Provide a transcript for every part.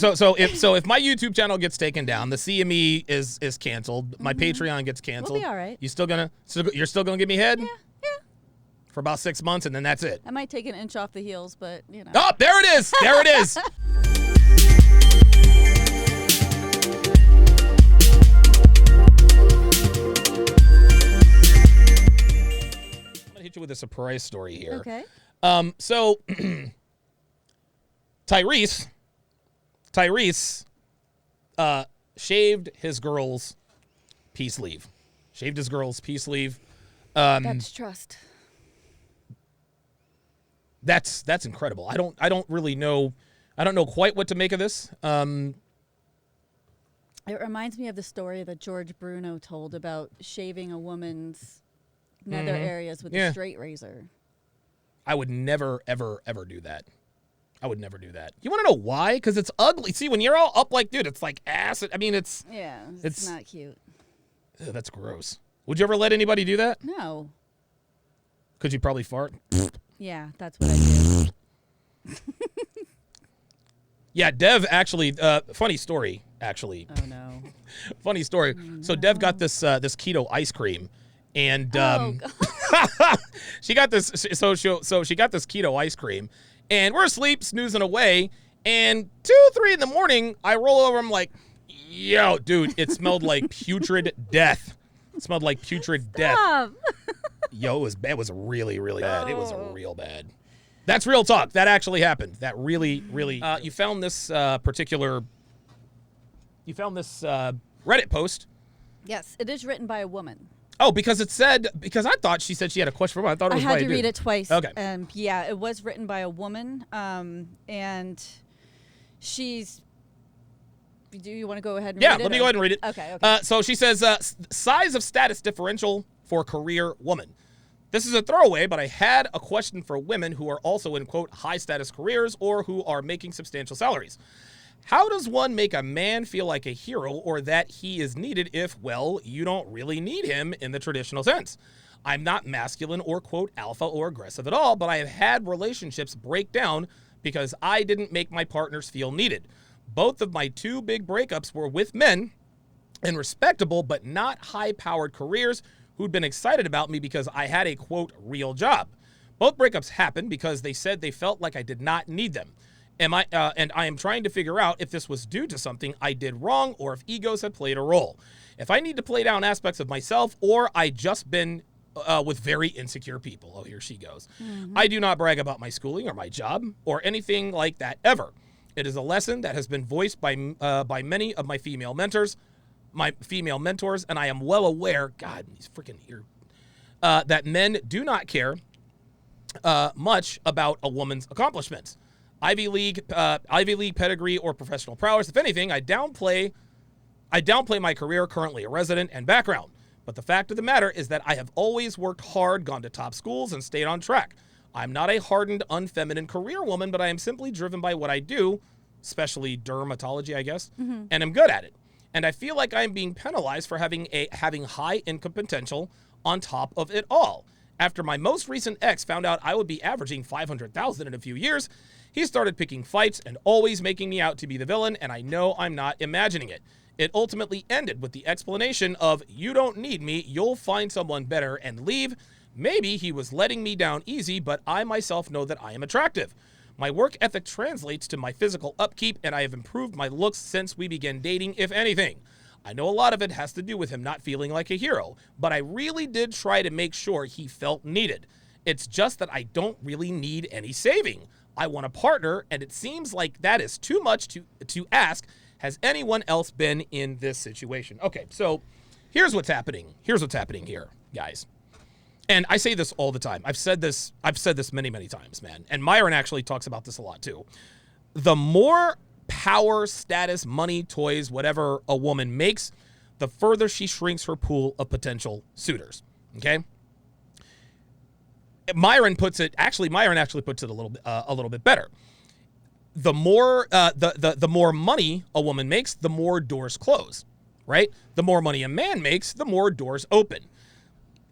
So if my YouTube channel gets taken down, the CME is canceled, my Patreon gets canceled. We'll be all right. You're still gonna give me head? Yeah. For about 6 months, and then that's it. I might take an inch off the heels, but you know. Oh, there it is. There it is. I'm gonna hit you with a surprise story here. Okay. So Tyrese shaved his girl's peace sleeve. That's trust. That's incredible. I don't really know. I don't know quite what to make of this. It reminds me of the story that George Bruno told about shaving a woman's nether areas with a straight razor. I would never, ever, ever do that. I would never do that. You want to know why? Because it's ugly. See, when you're all up like, dude, it's like acid. I mean, it's not cute. Ugh, that's gross. Would you ever let anybody do that? No. Could you probably fart? Yeah, that's what I do. Yeah, Dev actually, funny story, actually. Oh, no. Funny story. Oh, no. So Dev got this keto ice cream, and she got this. So she got this keto ice cream, and we're asleep, snoozing away, and 2, 3 in the morning, I roll over. I'm like, yo, dude, it smelled like putrid death. It smelled like putrid death. Yo, it was bad. It was really, really bad. It was real bad. That's real talk. That actually happened. That really, really. You found this Reddit post. Yes, it is written by a woman. Oh, because I thought she said she had a question for me. I thought it was I had to read it twice. Okay. Yeah, it was written by a woman, and she's. Do you want to go ahead and read it? Yeah, let me go ahead and read it. Okay. So she says, size of status differential for career woman. This is a throwaway, but I had a question for women who are also in, quote, high status careers or who are making substantial salaries. How does one make a man feel like a hero or that he is needed if, well, you don't really need him in the traditional sense? I'm not masculine or, quote, alpha or aggressive at all, but I have had relationships break down because I didn't make my partners feel needed. Both of my 2 big breakups were with men in respectable but not high-powered careers who'd been excited about me because I had a, quote, real job. Both breakups happened because they said they felt like I did not need them. And I am trying to figure out if this was due to something I did wrong or if egos had played a role. If I need to play down aspects of myself or I just been with very insecure people. Oh, here she goes. Mm-hmm. I do not brag about my schooling or my job or anything like that ever. It is a lesson that has been voiced by many of my female mentors, and I am well aware, God, he's freaking here, that men do not care much about a woman's accomplishments. Ivy League pedigree or professional prowess. If anything, I downplay my career, currently a resident, and background. But the fact of the matter is that I have always worked hard, gone to top schools, and stayed on track. I'm not a hardened, unfeminine career woman, but I am simply driven by what I do, especially dermatology, I guess, and I'm good at it. And I feel like I'm being penalized for having high income potential on top of it all. After my most recent ex found out I would be averaging $500,000 in a few years, he started picking fights and always making me out to be the villain, and I know I'm not imagining it. It ultimately ended with the explanation of, you don't need me, you'll find someone better and leave. Maybe he was letting me down easy, but I myself know that I am attractive. My work ethic translates to my physical upkeep, and I have improved my looks since we began dating, if anything. I know a lot of it has to do with him not feeling like a hero, but I really did try to make sure he felt needed. It's just that I don't really need any saving. I want a partner, and it seems like that is too much to ask. Has anyone else been in this situation? Okay, so here's what's happening. Here's what's happening here, guys. And I say this all the time. I've said this many, many times, man. And Myron actually talks about this a lot too. The more power, status, money, toys, whatever a woman makes, the further she shrinks her pool of potential suitors. Okay? Myron actually puts it a little bit better. The more the more money a woman makes, the more doors close, right? The more money a man makes, the more doors open.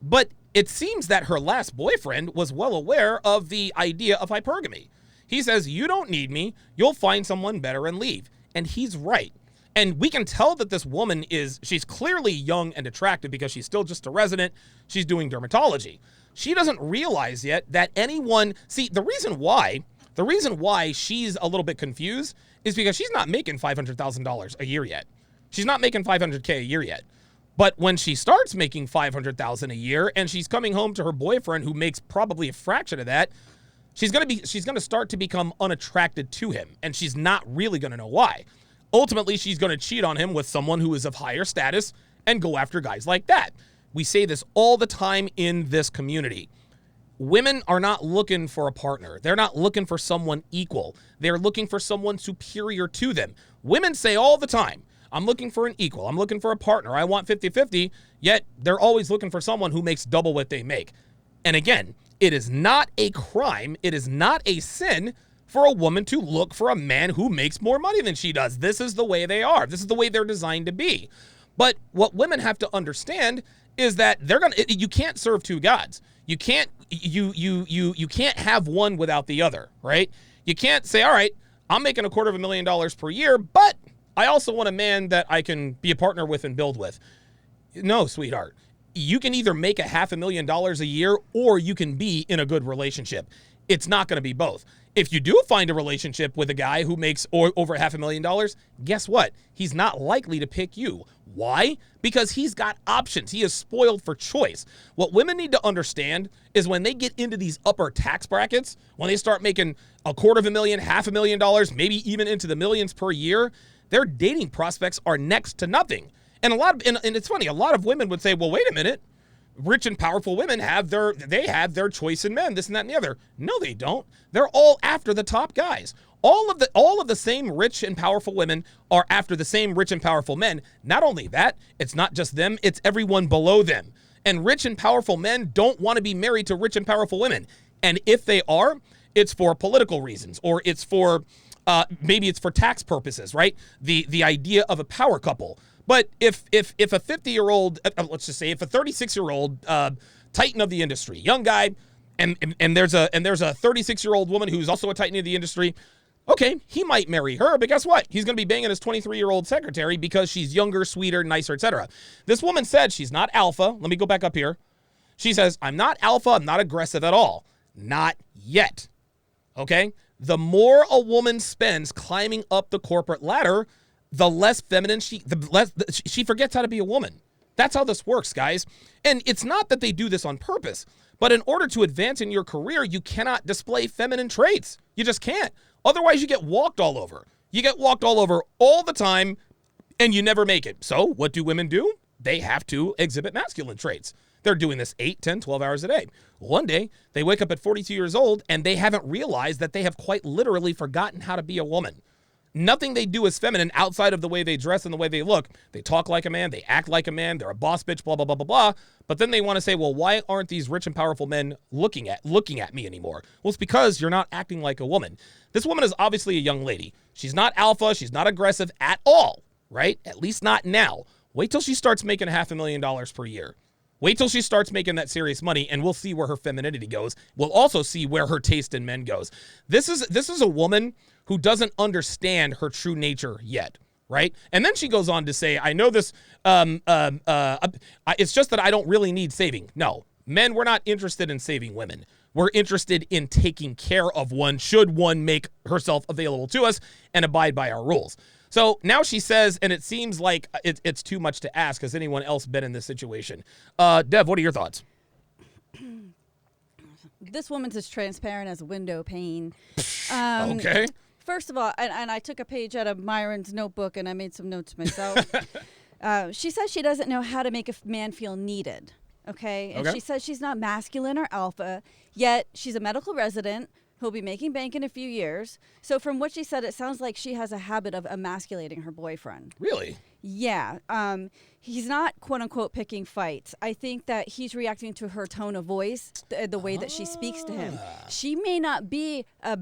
But it seems that her last boyfriend was well aware of the idea of hypergamy. He says, you don't need me, you'll find someone better and leave. And he's right. And we can tell that this woman she's clearly young and attractive because she's still just a resident. She's doing dermatology. She doesn't realize yet that the reason why she's a little bit confused is because she's not making $500,000 a year yet. She's not making $500K a year yet. But when she starts making $500,000 a year and she's coming home to her boyfriend who makes probably a fraction of that, she's going to start to become unattracted to him, and she's not really going to know why. Ultimately, she's going to cheat on him with someone who is of higher status and go after guys like that. We say this all the time in this community. Women are not looking for a partner. They're not looking for someone equal. They're looking for someone superior to them. Women say all the time, I'm looking for an equal. I'm looking for a partner. I want 50-50, yet they're always looking for someone who makes double what they make. And again, it is not a crime. It is not a sin for a woman to look for a man who makes more money than she does. This is the way they are. This is the way they're designed to be. But what women have to understand is that you can't serve two gods. You can't have one without the other, right? You can't say, all right, I'm making $250,000 per year, but I also want a man that I can be a partner with and build with. No, sweetheart. You can either make $500,000 a year or you can be in a good relationship. It's not going to be both. If you do find a relationship with a guy who makes over $500,000, guess what? He's not likely to pick you. Why? Because he's got options. He is spoiled for choice. What women need to understand is when they get into these upper tax brackets, when they start making $250,000, $500,000, maybe even into the millions per year, their dating prospects are next to nothing. And it's funny, a lot of women would say, well, wait a minute. Rich and powerful women have their choice in men, this and that and the other. No, they don't. They're all after the top guys. All of the same rich and powerful women are after the same rich and powerful men. Not only that, it's not just them, it's everyone below them. And rich and powerful men don't want to be married to rich and powerful women. And if they are, it's for political reasons, or it's for maybe it's for tax purposes, right? The idea of a power couple. But if a 50-year-old, let's just say, if a 36-year-old titan of the industry, young guy, and there's a 36-year-old woman who's also a titan of the industry, okay, he might marry her, but guess what? He's going to be banging his 23-year-old secretary because she's younger, sweeter, nicer, etc. This woman said she's not alpha. Let me go back up here. She says, I'm not alpha. I'm not aggressive at all. Not yet. Okay? The more a woman spends climbing up the corporate ladder, the less feminine she forgets how to be a woman. That's how this works, guys. And it's not that they do this on purpose, but in order to advance in your career, you cannot display feminine traits. You just can't. Otherwise, you get walked all over. You get walked all over all the time, and you never make it. So what do women do? They have to exhibit masculine traits. They're doing this 8, 10, 12 hours a day. One day, they wake up at 42 years old, and they haven't realized that they have quite literally forgotten how to be a woman. Nothing they do is feminine outside of the way they dress and the way they look. They talk like a man. They act like a man. They're a boss bitch, blah, blah, blah, blah, blah. But then they want to say, well, why aren't these rich and powerful men looking at me anymore? Well, it's because you're not acting like a woman. This woman is obviously a young lady. She's not alpha. She's not aggressive at all, right? At least not now. Wait till she starts making $500,000 per year. Wait till she starts making that serious money, and we'll see where her femininity goes. We'll also see where her taste in men goes. This is a woman who doesn't understand her true nature yet, right? And then she goes on to say, I know this, it's just that I don't really need saving. No, men, we're not interested in saving women. We're interested in taking care of one should one make herself available to us and abide by our rules. So now she says, and it seems like it's too much to ask. Has anyone else been in this situation? Dev, what are your thoughts? This woman's as transparent as a window pane. Okay. First of all, and I took a page out of Myron's notebook and I made some notes myself. She says she doesn't know how to make a man feel needed. Okay. And she says she's not masculine or alpha, yet she's a medical resident who'll be making bank in a few years. So from what she said, it sounds like she has a habit of emasculating her boyfriend. Really? Yeah. He's not, quote unquote, picking fights. I think that he's reacting to her tone of voice, the way that she speaks to him. She may not be a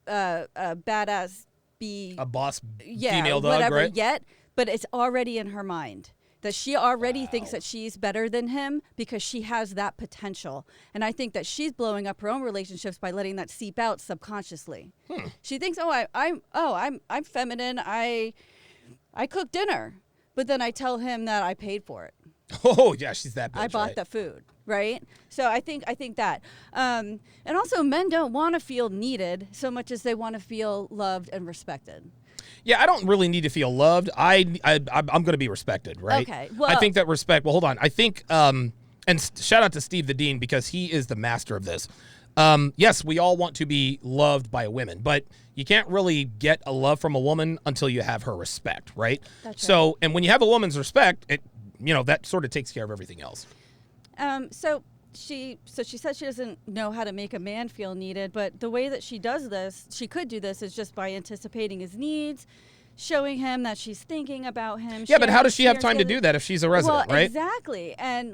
badass, a boss female dog, whatever right? yet, but it's already in her mind that she already thinks that she's better than him because she has that potential. And I think that she's blowing up her own relationships by letting that seep out subconsciously. She thinks, I'm feminine. I cook dinner, but then I tell him that I paid for it. Oh yeah, she's that bitch. I bought the food, right? So I think that, and also men don't want to feel needed so much as they want to feel loved and respected. Yeah, I don't really need to feel loved. I'm going to be respected, right? Okay. Well, I think that respect. Well, hold on. I think, and shout out to Steve the Dean because he is the master of this. Yes, we all want to be loved by women, but you can't really get a love from a woman until you have her respect, right? That's so, right. and when you have a woman's respect, that sort of takes care of everything else. So she says she doesn't know how to make a man feel needed, but the way that she does this, she could do this, is just by anticipating his needs, showing him that she's thinking about him. Yeah, but how does she have time to do that if she's a resident, right? Exactly. And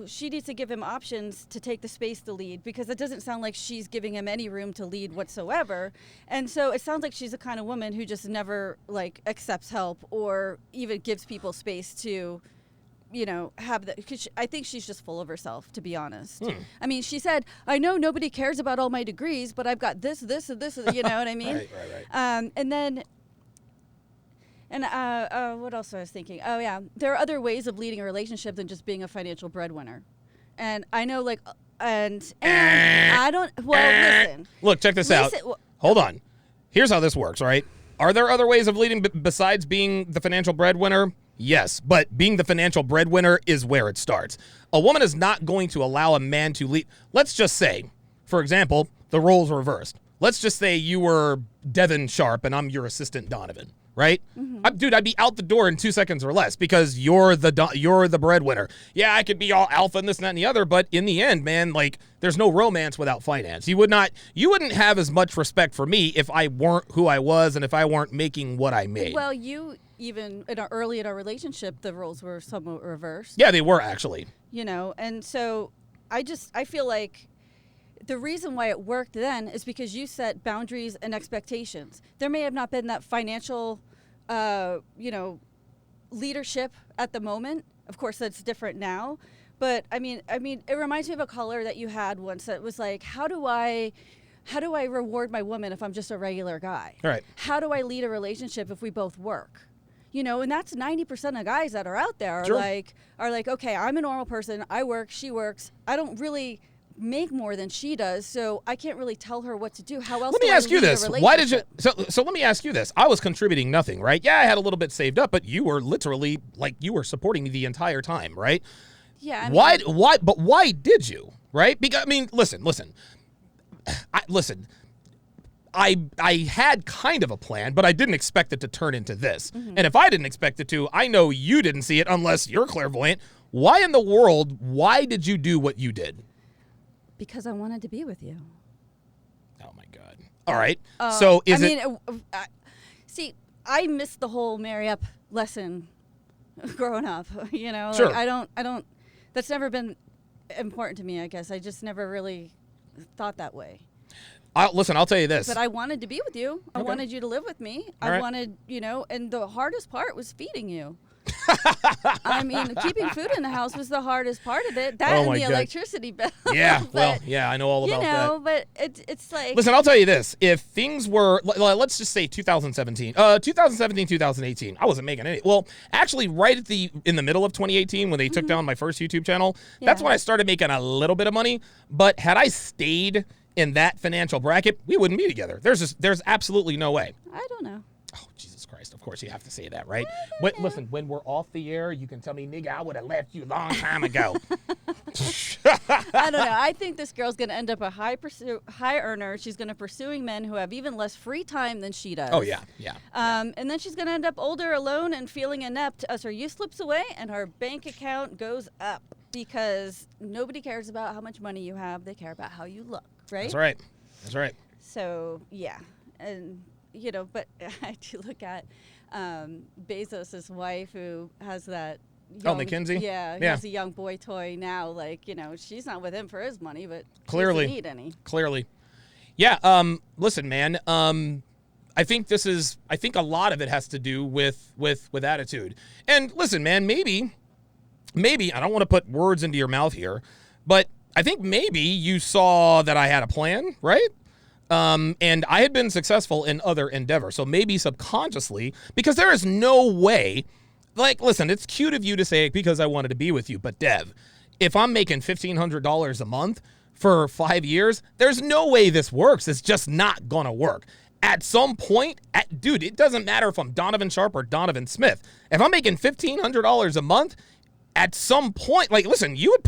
she needs to give him options to take the space to lead, because it doesn't sound like she's giving him any room to lead whatsoever. And so it sounds like she's the kind of woman who just never accepts help or even gives people space to have the, because I think she's just full of herself, to be honest. I mean, she said, I know nobody cares about all my degrees, but I've got this, and this, you know what I mean? Right. And then, what else I was thinking? Oh, yeah. There are other ways of leading a relationship than just being a financial breadwinner. And I know, and I don't, listen. Look, check this out. Hold on. Here's how this works, all right? Are there other ways of leading besides being the financial breadwinner? Yes, but being the financial breadwinner is where it starts. A woman is not going to allow a man to lead. Let's just say, for example, the roles reversed. Let's just say you were Devon Sharpe and I'm your assistant Donovan, right? Dude, I'd be out the door in 2 seconds or less because you're the breadwinner. Yeah, I could be all alpha and this and that and the other, but in the end, man, there's no romance without finance. You wouldn't have as much respect for me if I weren't who I was and if I weren't making what I made. Well, even early in our relationship, the roles were somewhat reversed. Yeah, they were actually. And so I feel like the reason why it worked then is because you set boundaries and expectations. There may have not been that financial, leadership at the moment. Of course, that's different now. But I mean, it reminds me of a caller that you had once that was like, how do I reward my woman if I'm just a regular guy? All right. How do I lead a relationship if we both work? And that's 90% of guys that are out there Sure. are like, okay, I'm a normal person. I work, she works. I don't really make more than she does, so I can't really tell her what to do. How else? Let me ask you this: why did you? So let me ask you this: I was contributing nothing, right? Yeah, I had a little bit saved up, but you were literally you were supporting me the entire time, right? Yeah. Why? But why did you? Right? Because listen. I had kind of a plan, but I didn't expect it to turn into this. And if I didn't expect it to, I know you didn't see it unless you're clairvoyant. Why in the world? Why did you do what you did? Because I wanted to be with you. Oh my God. All right. So see, I missed the whole marry up lesson growing up. Sure. I don't. That's never been important to me. I guess I just never really thought that way. Listen, I'll tell you this. But I wanted to be with you. I Okay. wanted you to live with me. All I right. wanted, and the hardest part was feeding you. Keeping food in the house was the hardest part of it. That Oh and my the God. electricity bill. Yeah, But, I know all about that. but it's like. Listen, I'll tell you this. If things were, let's just say 2017, 2018, I wasn't making any. Well, actually, right in the middle of 2018, when they took down my first YouTube channel, that's Yeah. when I started making a little bit of money. But had I stayed in that financial bracket, we wouldn't be together. There's absolutely no way. I don't know. Oh, Jesus Christ. Of course you have to say that, right? But listen, when we're off the air, you can tell me, nigga, I would have left you a long time ago. I don't know. I think this girl's going to end up a high earner. She's going to pursuing men who have even less free time than she does. Oh, yeah. And then she's going to end up older, alone, and feeling inept as her youth slips away and her bank account goes up, because nobody cares about how much money you have. They care about how you look, right? That's right. So, yeah. And, but I do look at Bezos' wife, who has that young, Mackenzie? Yeah, Yeah. has a young boy toy now. She's not with him for his money, but Clearly. she doesn't need any. Clearly. Yeah, listen, man. I think a lot of it has to do with attitude. And listen, man, maybe I don't want to put words into your mouth here, but I think maybe you saw that I had a plan, right? And I had been successful in other endeavors. So maybe subconsciously, because there is no way, like, listen, it's cute of you to say because I wanted to be with you, but Dev, if I'm making $1,500 a month for 5 years, there's no way this works. It's just not gonna work. At some point, dude, it doesn't matter if I'm Donovan Sharpe or Donovan Smith. If I'm making $1,500 a month, at some point, like, listen, you would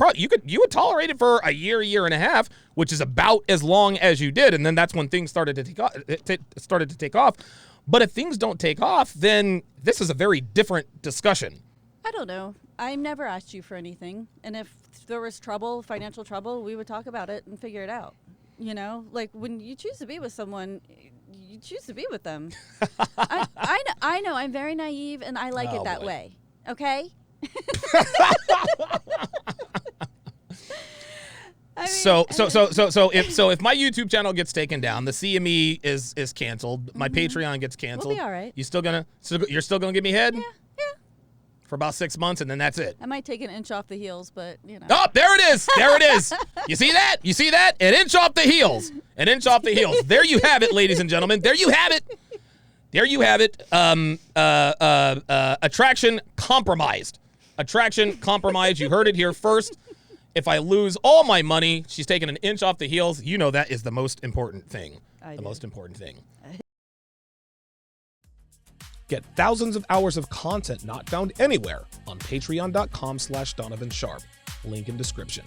tolerate it for a year and a half, which is about as long as you did, and then that's when things started to take off. But if things don't take off, then this is a very different discussion. I don't know. I never asked you for anything, and if there was trouble, financial trouble, we would talk about it and figure it out. You know, like when you choose to be with someone, you choose to be with them. I know. I'm very naive, and I like it that way. Okay. I mean, so if my YouTube channel gets taken down, the CME is canceled, my Patreon gets canceled. We'll be all right. You're still gonna give me head? Yeah. For about 6 months, and then that's it. I might take an inch off the heels, but you know. Oh, there it is. There it is. You see that? You see that? An inch off the heels. An inch off the heels. There you have it, ladies and gentlemen. There you have it. There you have it. Attraction compromised. Attraction compromised. You heard it here first. If I lose all my money, she's taking an inch off the heels. You know that is the most important thing. Most important thing. Get thousands of hours of content not found anywhere on patreon.com/Donovan Sharpe. Link in description.